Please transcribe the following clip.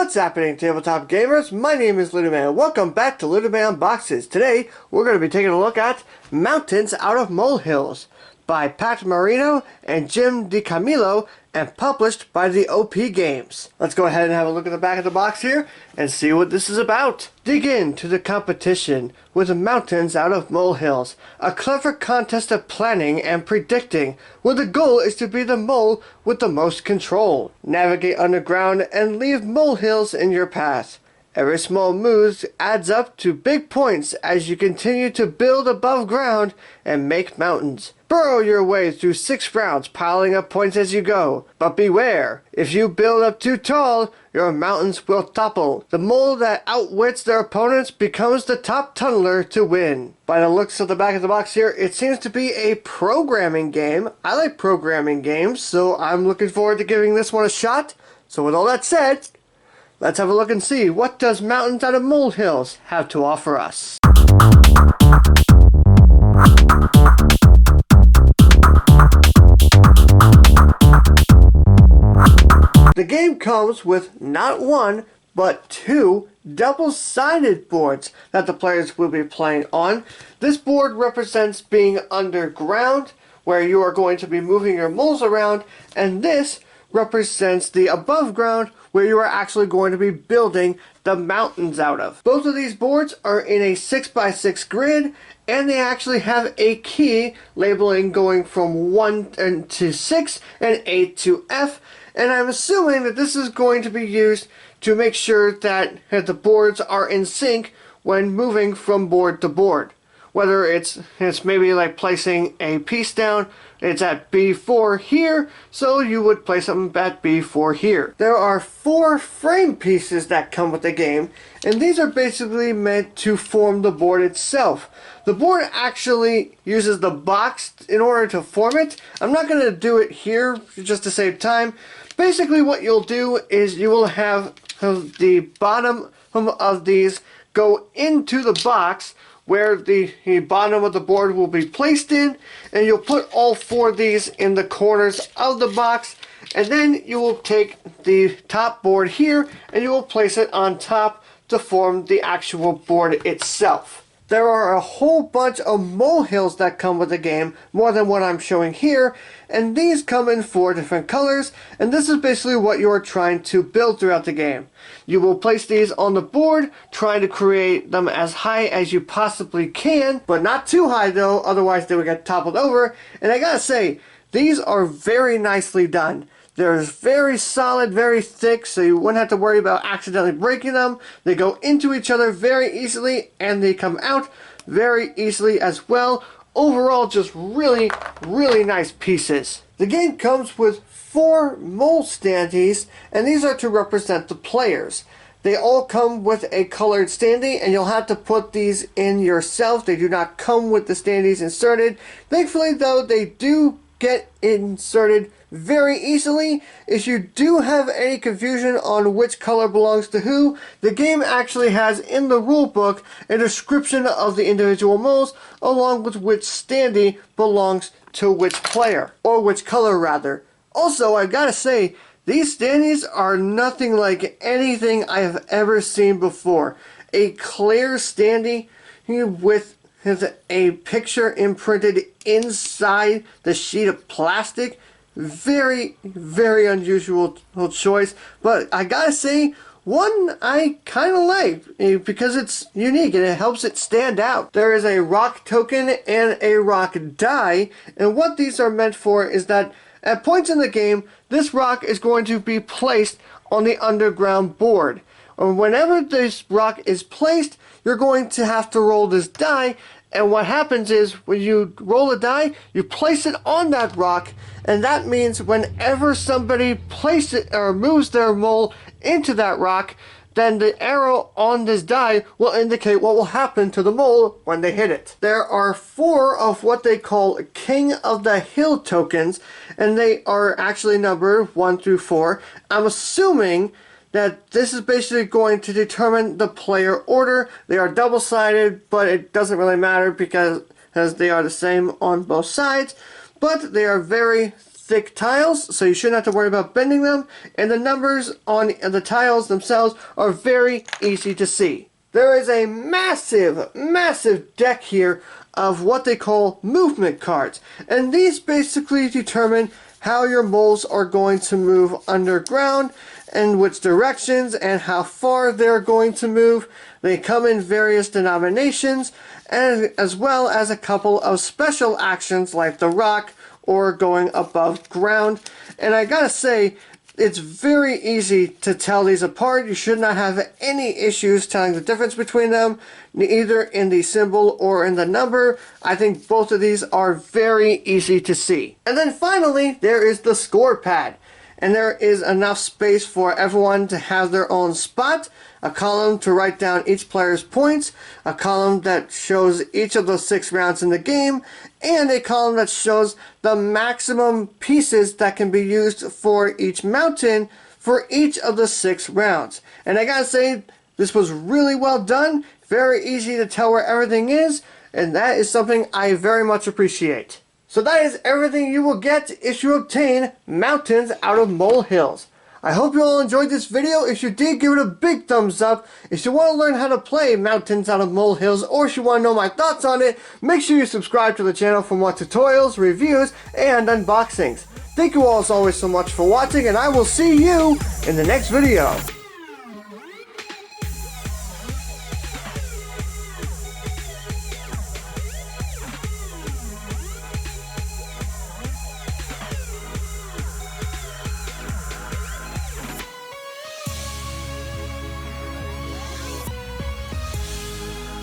What's happening, tabletop gamers? My name is LeunameGames. Welcome back to LeunameGames Unboxes. Today, we're going to be taking a look at Mountains Out of Molehills by Patrick Marino and Jim DiCamillo and published by the OP Games. Let's go ahead and have a look at the back of the box here and see what this is about. Dig into the competition with Mountains Out of Molehills, a clever contest of planning and predicting, where the goal is to be the mole with the most control. Navigate underground and leave molehills in your path. Every small move adds up to big points as you continue to build above ground and make mountains. Burrow your way through 6 rounds, piling up points as you go. But beware, if you build up too tall, your mountains will topple. The mole that outwits their opponents becomes the top tunneler to win. By the looks of the back of the box here, it seems to be a programming game. I like programming games, so I'm looking forward to giving this one a shot. So with all that said, let's have a look and see what does Mountains Out of Molehills have to offer us. The game comes with not one, but 2 double-sided boards that the players will be playing on. This board represents being underground, where you are going to be moving your moles around, and this represents the above ground, where you are actually going to be building the mountains out of. Both of these boards are in a 6x6 grid, and they actually have a key labeling going from 1 to 6 and A to F. And I'm assuming that this is going to be used to make sure that the boards are in sync when moving from board to board. Whether it's maybe like placing a piece down, it's at B4 here, so you would place them at B4 here. There are 4 frame pieces that come with the game, and these are basically meant to form the board itself. The board actually uses the box in order to form it. I'm not going to do it here just to save time. Basically what you'll do is you will have the bottom of these go into the box where the bottom of the board will be placed in, and you'll put all 4 of these in the corners of the box, and then you will take the top board here and you will place it on top to form the actual board itself. There are a whole bunch of molehills that come with the game, more than what I'm showing here, and these come in 4 different colors, and this is basically what you're trying to build throughout the game. You will place these on the board, trying to create them as high as you possibly can, but not too high though, otherwise they will get toppled over. And I gotta say, these are very nicely done. They're very solid, very thick, so you wouldn't have to worry about accidentally breaking them. They go into each other very easily, and they come out very easily as well. Overall, just really, really nice pieces. The game comes with 4 mole standees, and these are to represent the players. They all come with a colored standee, and you'll have to put these in yourself. They do not come with the standees inserted. Thankfully, though, they do get inserted very easily. If you do have any confusion on which color belongs to who, the game actually has in the rule book a description of the individual moles along with which standee belongs to which player, or which color rather. Also, I gotta say, these standees are nothing like anything I have ever seen before. A clear standee with a picture imprinted inside the sheet of plastic. Very, very unusual choice, but I gotta say, one I kind of like because it's unique and it helps it stand out. There is a rock token and a rock die, and what these are meant for is that at points in the game, this rock is going to be placed on the underground board. And whenever this rock is placed, you're going to have to roll this die. And what happens is, when you roll a die, you place it on that rock, and that means whenever somebody places or moves their mole into that rock, then the arrow on this die will indicate what will happen to the mole when they hit it. There are 4 of what they call King of the Hill tokens, and they are actually numbered 1 through 4. I'm assuming that this is basically going to determine the player order. They are double-sided, but it doesn't really matter because they are the same on both sides. But they are very thick tiles, so you shouldn't have to worry about bending them, and the numbers on the tiles themselves are very easy to see. There is a massive deck here of what they call movement cards, and these basically determine how your moles are going to move underground and which directions and how far they're going to move. They come in various denominations, and as well as a couple of special actions like the rock or going above ground. And I gotta say, it's very easy to tell these apart. You should not have any issues telling the difference between them, either in the symbol or in the number. I think both of these are very easy to see. And then finally, there is the score pad. And there is enough space for everyone to have their own spot, a column to write down each player's points, a column that shows each of the 6 rounds in the game, and a column that shows the maximum pieces that can be used for each mountain for each of the 6 rounds. And I gotta say, this was really well done, very easy to tell where everything is, and that is something I very much appreciate. So that is everything you will get if you obtain mountains out of molehills. I hope you all enjoyed this video. If you did, give it a big thumbs up. If you want to learn how to play mountains out of molehills, or if you want to know my thoughts on it, make sure you subscribe to the channel for more tutorials, reviews, and unboxings. Thank you all as always so much for watching, and I will see you in the next video.